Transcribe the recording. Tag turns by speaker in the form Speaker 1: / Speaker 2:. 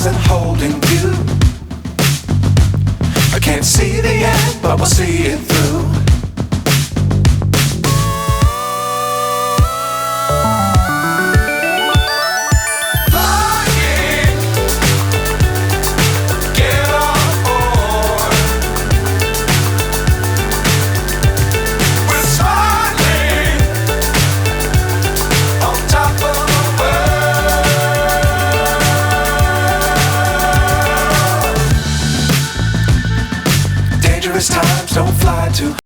Speaker 1: stars and holding you. I can't see the end, but we'll see it through. Times don't fly too